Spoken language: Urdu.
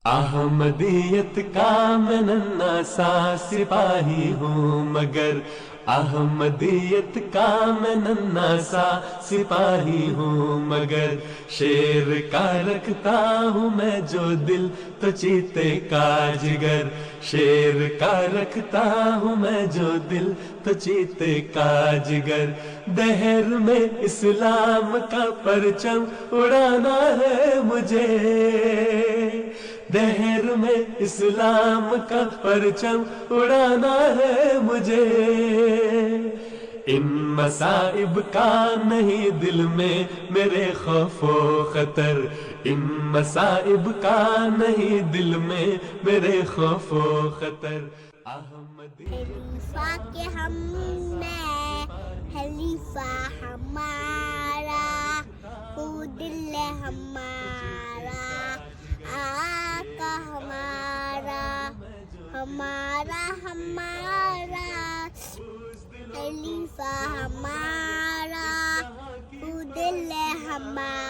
احمدیت کا میں ننھا سا سپاہی ہوں مگر احمدیت کا میں ننھا سا سپاہی ہوں مگر شیر کا رکھتا ہوں میں جو دل تو چیتے کا جگر شیر کا رکھتا ہوں میں جو دل تو چیتے کا جگر دہر میں اسلام کا پرچم اڑانا ہے مجھے دہر میں اسلام کا پرچم اڑانا ہے مجھے ان مصائب کا نہیں دل میں میرے خوف و خطر ان مصائب کا نہیں دل میں میرے خوف و خطر خلیفہ کے ہم میں خلیفہ ہمارا وہ دل ہمارا آقا ہمارا ہمارا ہمارا خلیفہ ہمارا وہ دل ہمارا